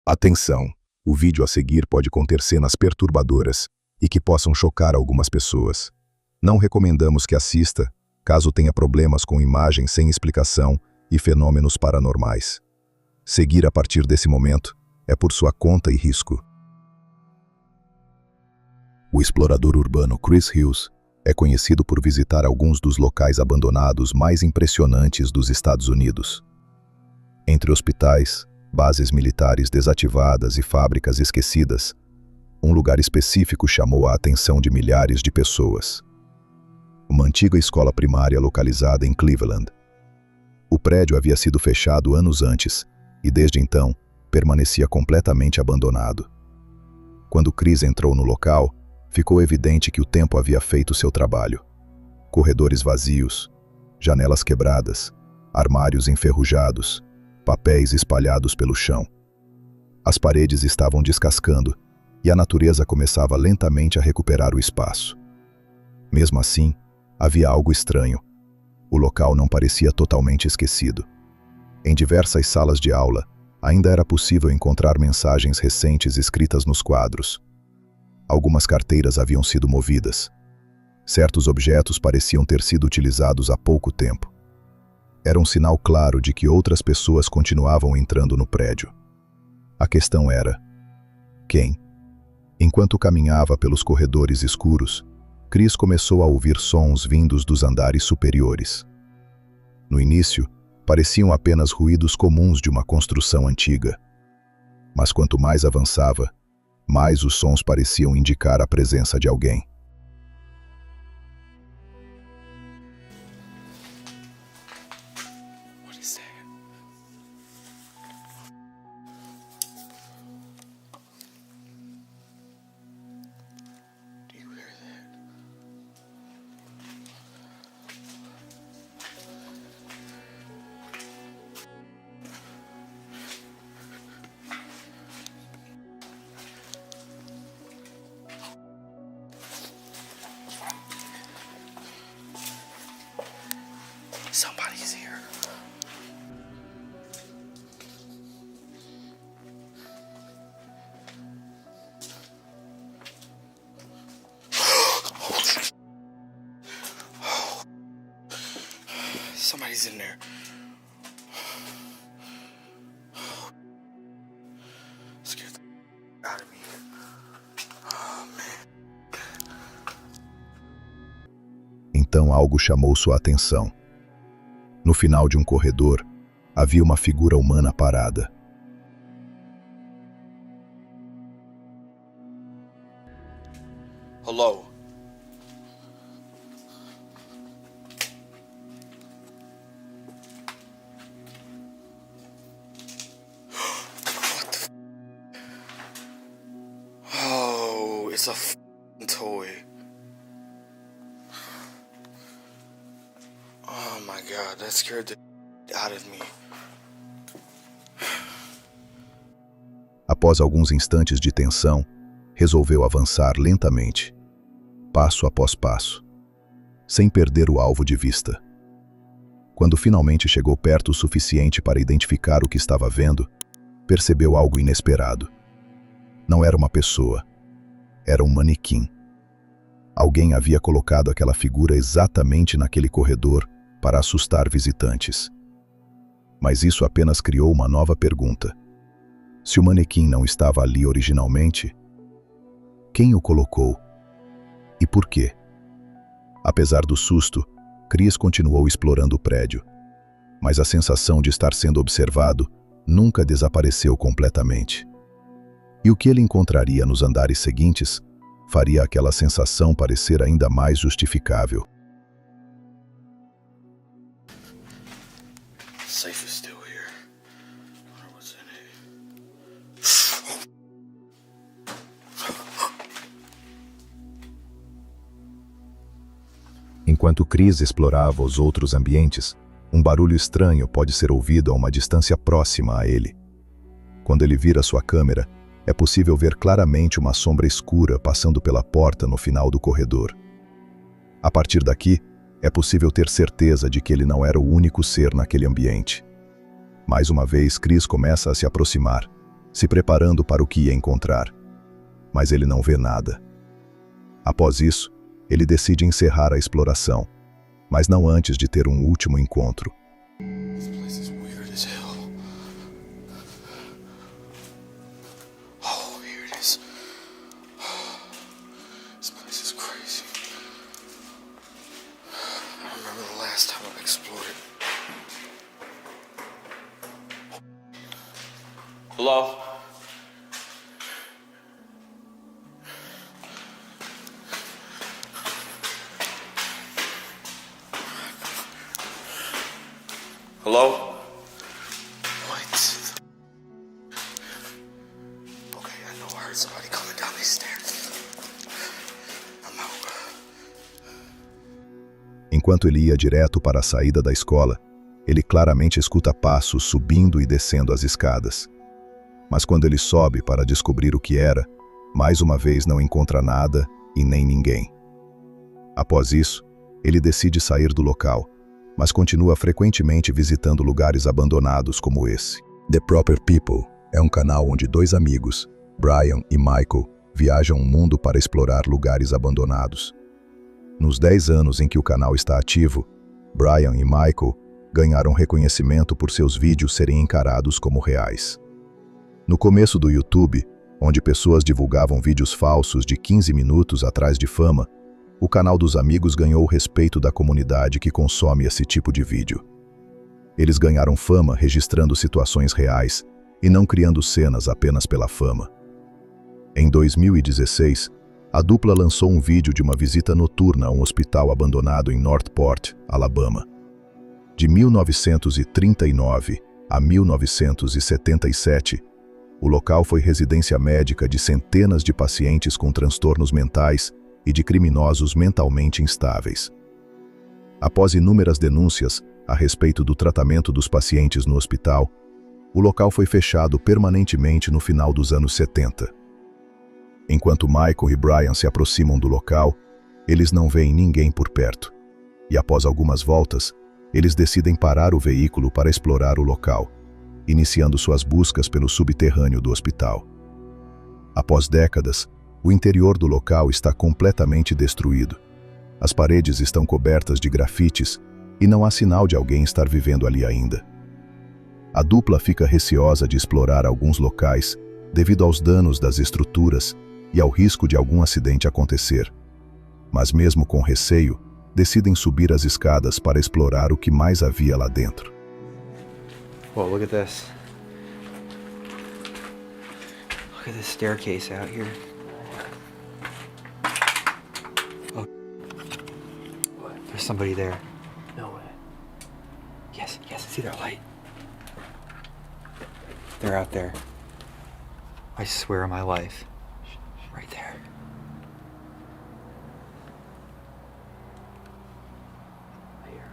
Atenção! O vídeo a seguir pode conter cenas perturbadoras e que possam chocar algumas pessoas. Não recomendamos que assista, caso tenha problemas com imagens sem explicação e fenômenos paranormais. Seguir a partir desse momento é por sua conta e risco. O explorador urbano Chris Hughes é conhecido por visitar alguns dos locais abandonados mais impressionantes dos Estados Unidos. Entre hospitais, bases militares desativadas e fábricas esquecidas, um lugar específico chamou a atenção de milhares de pessoas. Uma antiga escola primária localizada em Cleveland. O prédio havia sido fechado anos antes e, desde então, permanecia completamente abandonado. Quando Chris entrou no local, ficou evidente que o tempo havia feito seu trabalho. Corredores vazios, janelas quebradas, armários enferrujados, papéis espalhados pelo chão. As paredes estavam descascando e a natureza começava lentamente a recuperar o espaço. Mesmo assim, havia algo estranho. O local não parecia totalmente esquecido. Em diversas salas de aula, ainda era possível encontrar mensagens recentes escritas nos quadros. Algumas carteiras haviam sido movidas. Certos objetos pareciam ter sido utilizados há pouco tempo. Era um sinal claro de que outras pessoas continuavam entrando no prédio. A questão era: quem? Enquanto caminhava pelos corredores escuros, Chris começou a ouvir sons vindos dos andares superiores. No início, pareciam apenas ruídos comuns de uma construção antiga. Mas quanto mais avançava, mais os sons pareciam indicar a presença de alguém. Somebody's here. Somebody's in there. Scared the out of me. Oh, man. Então algo chamou sua atenção. No final de um corredor, havia uma figura humana parada. Hello. What the Oh, it's a f***ing toy. Oh my god, that scared the out of me. Após alguns instantes de tensão, resolveu avançar lentamente, passo após passo, sem perder o alvo de vista. Quando finalmente chegou perto o suficiente para identificar o que estava vendo, percebeu algo inesperado. Não era uma pessoa, era um manequim. Alguém havia colocado aquela figura exatamente naquele corredor para assustar visitantes. Mas isso apenas criou uma nova pergunta. Se o manequim não estava ali originalmente, quem o colocou? E por quê? Apesar do susto, Chris continuou explorando o prédio. Mas a sensação de estar sendo observado nunca desapareceu completamente. E o que ele encontraria nos andares seguintes faria aquela sensação parecer ainda mais justificável. Safe is still here. I wonder what's in it. Enquanto Chris explorava os outros ambientes, um barulho estranho pode ser ouvido a uma distância próxima a ele. Quando ele vira sua câmera, é possível ver claramente uma sombra escura passando pela porta no final do corredor. A partir daqui, é possível ter certeza de que ele não era o único ser naquele ambiente. Mais uma vez, Chris começa a se aproximar, se preparando para o que ia encontrar. Mas ele não vê nada. Após isso, ele decide encerrar a exploração, mas não antes de ter um último encontro. This place is weird as hell. Oh, here it is. This place is crazy. I remember the last time I explored it. Hello? Hello? What? Okay, I know I heard somebody coming down these stairs. I'm out. Enquanto ele ia direto para a saída da escola, ele claramente escuta passos subindo e descendo as escadas. Mas quando ele sobe para descobrir o que era, mais uma vez não encontra nada e nem ninguém. Após isso, ele decide sair do local, mas continua frequentemente visitando lugares abandonados como esse. The Proper People é um canal onde dois amigos, Brian e Michael, viajam o mundo para explorar lugares abandonados. Nos 10 anos em que o canal está ativo, Brian e Michael ganharam reconhecimento por seus vídeos serem encarados como reais. No começo do YouTube, onde pessoas divulgavam vídeos falsos de 15 minutos atrás de fama, o canal dos amigos ganhou o respeito da comunidade que consome esse tipo de vídeo. Eles ganharam fama registrando situações reais e não criando cenas apenas pela fama. Em 2016, a dupla lançou um vídeo de uma visita noturna a um hospital abandonado em Northport, Alabama. De 1939 a 1977, o local foi residência médica de centenas de pacientes com transtornos mentais e de criminosos mentalmente instáveis. Após inúmeras denúncias a respeito do tratamento dos pacientes no hospital, o local foi fechado permanentemente no final dos anos 70. Enquanto Michael e Brian se aproximam do local, eles não veem ninguém por perto. E após algumas voltas, eles decidem parar o veículo para explorar o local, iniciando suas buscas pelo subterrâneo do hospital. Após décadas, o interior do local está completamente destruído. As paredes estão cobertas de grafites e não há sinal de alguém estar vivendo ali ainda. A dupla fica receosa de explorar alguns locais devido aos danos das estruturas e ao risco de algum acidente acontecer. Mas mesmo com receio, decidem subir as escadas para explorar o que mais havia lá dentro. Whoa, look at this. Look at this staircase out here. Oh. What? There's somebody there. No way. Yes, I see their light. They're out there. I swear on my life. Right there. I hear him.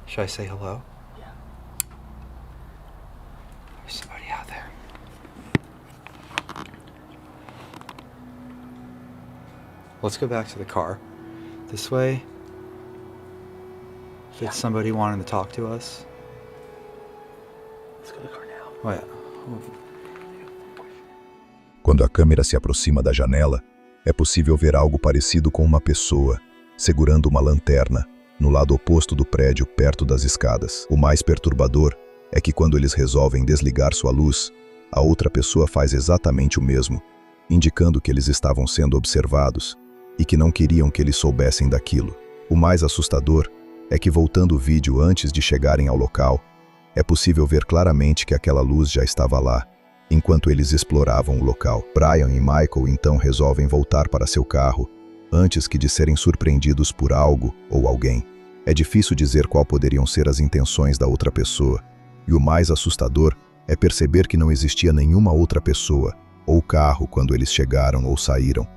Should I say hello? Yeah. There's somebody out there. Let's go back to the car. This way. If it's somebody wanting to talk to us. Let's go to the car now. Oh yeah. Quando a câmera se aproxima da janela, é possível ver algo parecido com uma pessoa, segurando uma lanterna, no lado oposto do prédio, perto das escadas. O mais perturbador é que quando eles resolvem desligar sua luz, a outra pessoa faz exatamente o mesmo, indicando que eles estavam sendo observados e que não queriam que eles soubessem daquilo. O mais assustador é que, voltando o vídeo antes de chegarem ao local, é possível ver claramente que aquela luz já estava lá, enquanto eles exploravam o local. Brian e Michael então resolvem voltar para seu carro, antes que de serem surpreendidos por algo ou alguém. É difícil dizer qual poderiam ser as intenções da outra pessoa, e o mais assustador é perceber que não existia nenhuma outra pessoa ou carro quando eles chegaram ou saíram,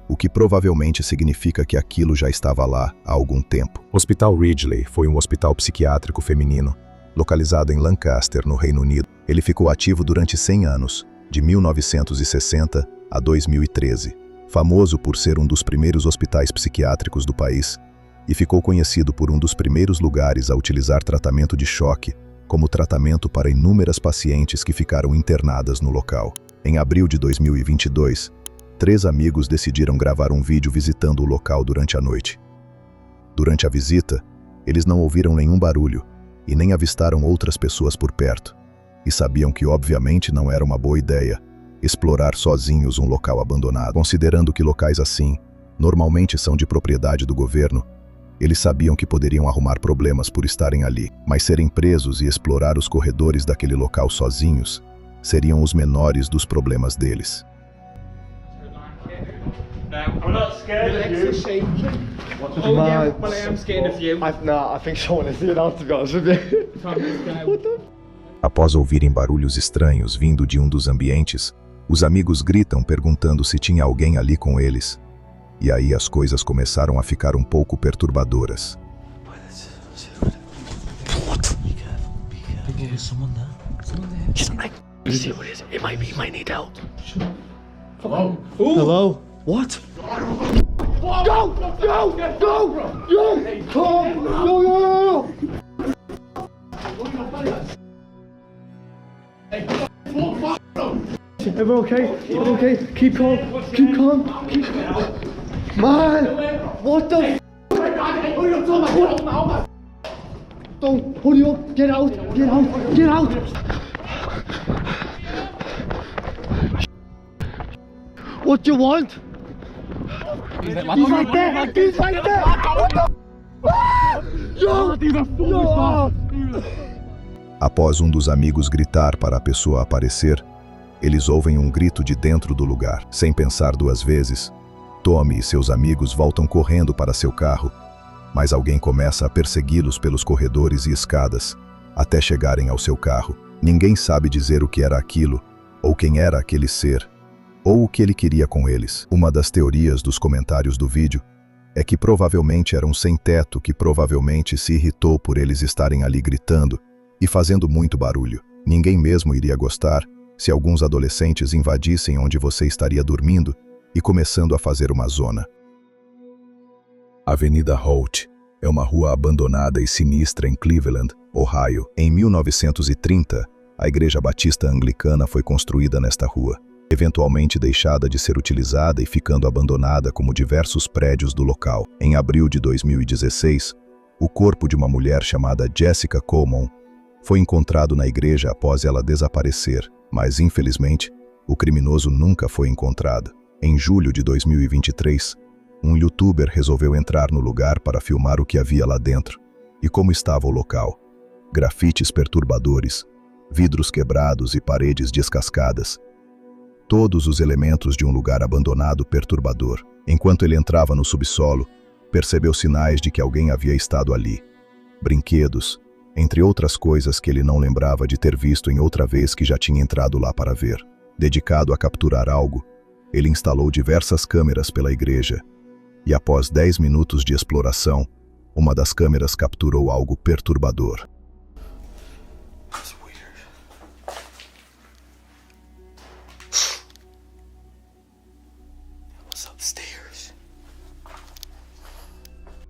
o que provavelmente significa que aquilo já estava lá há algum tempo. O Hospital Ridgely foi um hospital psiquiátrico feminino, localizado em Lancaster, no Reino Unido. Ele ficou ativo durante 100 anos, de 1960 a 2013, famoso por ser um dos primeiros hospitais psiquiátricos do país, e ficou conhecido por um dos primeiros lugares a utilizar tratamento de choque como tratamento para inúmeras pacientes que ficaram internadas no local. Em abril de 2022, 3 amigos decidiram gravar um vídeo visitando o local durante a noite. Durante a visita, eles não ouviram nenhum barulho e nem avistaram outras pessoas por perto, e sabiam que obviamente não era uma boa ideia explorar sozinhos um local abandonado. Considerando que locais assim normalmente são de propriedade do governo, eles sabiam que poderiam arrumar problemas por estarem ali, mas serem presos e explorar os corredores daquele local sozinhos seriam os menores dos problemas deles. I'm not scared of you. Oh yeah, Man. well I am scared of you. I think someone is doing that, to be honest with you. What the? Após ouvirem barulhos estranhos vindo de um dos ambientes, os amigos gritam perguntando se tinha alguém ali com eles. E aí as coisas começaram a ficar um pouco perturbadoras. You see what it is? It might be. You might need help. Hello? What? Go! Go! Go! Yo! Come! Yo! Yo! Everyone okay? Everyone okay? Keep calm. Keep calm. Keep calm. Man! What the? Don't hold you up. Get out. Get out. Get out. What do you want? He's right there! He's right there! What the? Ah! Yo! Yo! Após um dos amigos gritar para a pessoa aparecer, eles ouvem um grito de dentro do lugar. Sem pensar 2 vezes, Tommy e seus amigos voltam correndo para seu carro, mas alguém começa a persegui-los pelos corredores e escadas, até chegarem ao seu carro. Ninguém sabe dizer o que era aquilo, ou quem era aquele ser, ou o que ele queria com eles. Uma das teorias dos comentários do vídeo é que provavelmente era um sem-teto que provavelmente se irritou por eles estarem ali gritando e fazendo muito barulho. Ninguém mesmo iria gostar se alguns adolescentes invadissem onde você estaria dormindo e começando a fazer uma zona. Avenida Holt é uma rua abandonada e sinistra em Cleveland, Ohio. Em 1930, a Igreja Batista Anglicana foi construída nesta rua, eventualmente deixada de ser utilizada e ficando abandonada como diversos prédios do local. Em abril de 2016, o corpo de uma mulher chamada Jessica Coleman foi encontrado na igreja após ela desaparecer, mas infelizmente, o criminoso nunca foi encontrado. Em julho de 2023, um youtuber resolveu entrar no lugar para filmar o que havia lá dentro e como estava o local. Grafites perturbadores, vidros quebrados e paredes descascadas. Todos os elementos de um lugar abandonado perturbador. Enquanto ele entrava no subsolo, percebeu sinais de que alguém havia estado ali. Brinquedos, entre outras coisas que ele não lembrava de ter visto em outra vez que já tinha entrado lá para ver. Dedicado a capturar algo, ele instalou diversas câmeras pela igreja, e após 10 minutos de exploração, uma das câmeras capturou algo perturbador. That's weird. What's upstairs?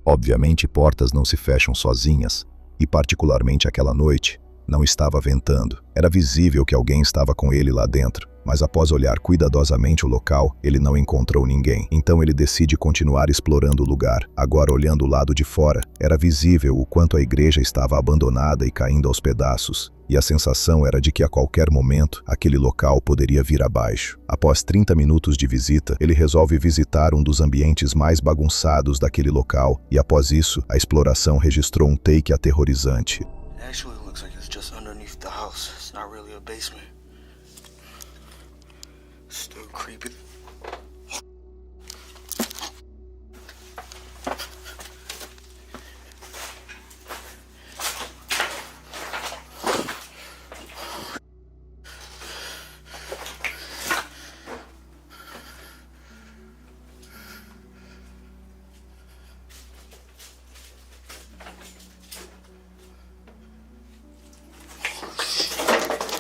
Obviamente, portas não se fecham sozinhas, e particularmente aquela noite, não estava ventando. Era visível que alguém estava com ele lá dentro, mas após olhar cuidadosamente o local, ele não encontrou ninguém. Então ele decide continuar explorando o lugar. Agora, olhando o lado de fora, era visível o quanto a igreja estava abandonada e caindo aos pedaços, e a sensação era de que a qualquer momento, aquele local poderia vir abaixo. Após 30 minutos de visita, ele resolve visitar um dos ambientes mais bagunçados daquele local, e após isso, a exploração registrou um take aterrorizante. It actually looks like it's just underneath the house. It's not really a basement. Still creepy.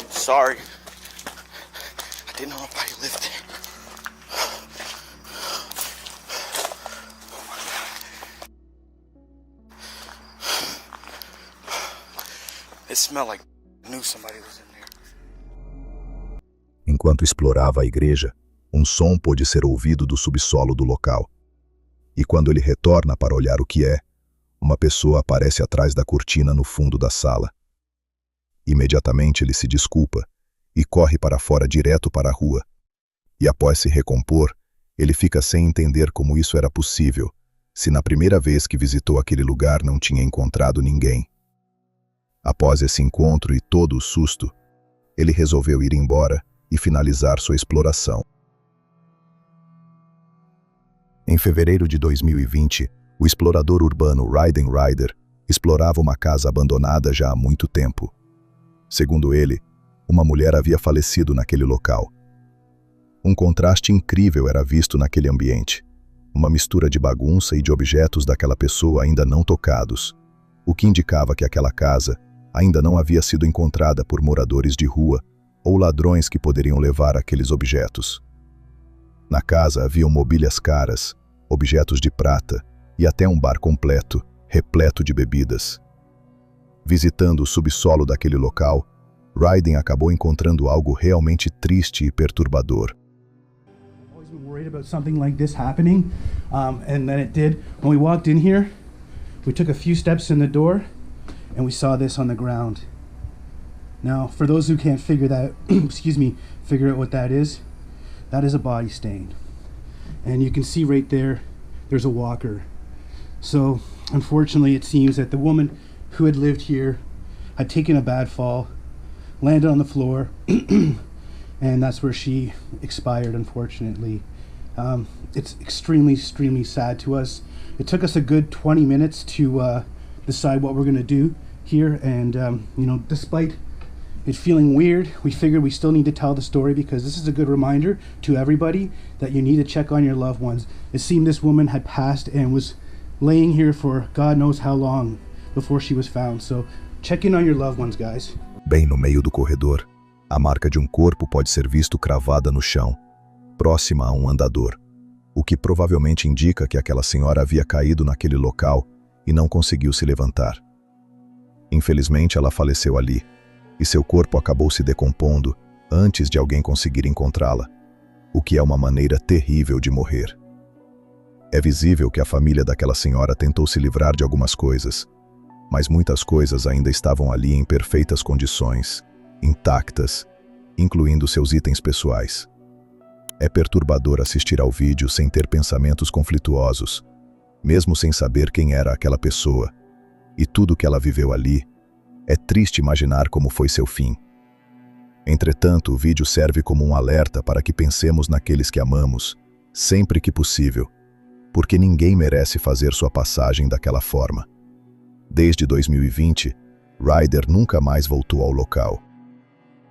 Sorry. I didn't know nobody lived there. It smelled like I knew somebody was in there. Enquanto explorava a igreja, um som pôde ser ouvido do subsolo do local. E quando ele retorna para olhar o que é, uma pessoa aparece atrás da cortina no fundo da sala. Imediatamente ele se desculpa e corre para fora direto para a rua. E após se recompor, ele fica sem entender como isso era possível, se na primeira vez que visitou aquele lugar não tinha encontrado ninguém. Após esse encontro e todo o susto, ele resolveu ir embora e finalizar sua exploração. Em fevereiro de 2020, o explorador urbano Ryden Rider explorava uma casa abandonada já há muito tempo. Segundo ele, uma mulher havia falecido naquele local. Um contraste incrível era visto naquele ambiente. Uma mistura de bagunça e de objetos daquela pessoa ainda não tocados, o que indicava que aquela casa ainda não havia sido encontrada por moradores de rua ou ladrões que poderiam levar aqueles objetos. Na casa haviam mobílias caras, objetos de prata e até um bar completo, repleto de bebidas. Visitando o subsolo daquele local, Ryden acabou encontrando algo realmente triste e perturbador. Worried about something like this happening, and then it did. When we walked in here, we took a few steps in the door, and we saw this on the ground. Now, for those who can't figure that, figure out what that is a body stain. And you can see right there, there's a walker. So, unfortunately, it seems that the woman who had lived here had taken a bad fall, landed on the floor, and that's where she expired, unfortunately. It's extremely sad to us. It took us a good 20 minutes to decide what we're going to do here, and despite it feeling weird, we figured we still need to tell the story because this is a good reminder to everybody that you need to check on your loved ones. It seemed this woman had passed and was laying here for God knows how long before she was found. So check in on your loved ones, guys. Bem no meio do corredor, a marca de um corpo pode ser visto cravada no chão, próxima a um andador, o que provavelmente indica que aquela senhora havia caído naquele local e não conseguiu se levantar. Infelizmente, ela faleceu ali, e seu corpo acabou se decompondo antes de alguém conseguir encontrá-la, o que é uma maneira terrível de morrer. É visível que a família daquela senhora tentou se livrar de algumas coisas, mas muitas coisas ainda estavam ali em perfeitas condições, intactas, incluindo seus itens pessoais. É perturbador assistir ao vídeo sem ter pensamentos conflituosos, mesmo sem saber quem era aquela pessoa, e tudo que ela viveu ali. É triste imaginar como foi seu fim. Entretanto, o vídeo serve como um alerta para que pensemos naqueles que amamos, sempre que possível, porque ninguém merece fazer sua passagem daquela forma. Desde 2020, Ryder nunca mais voltou ao local.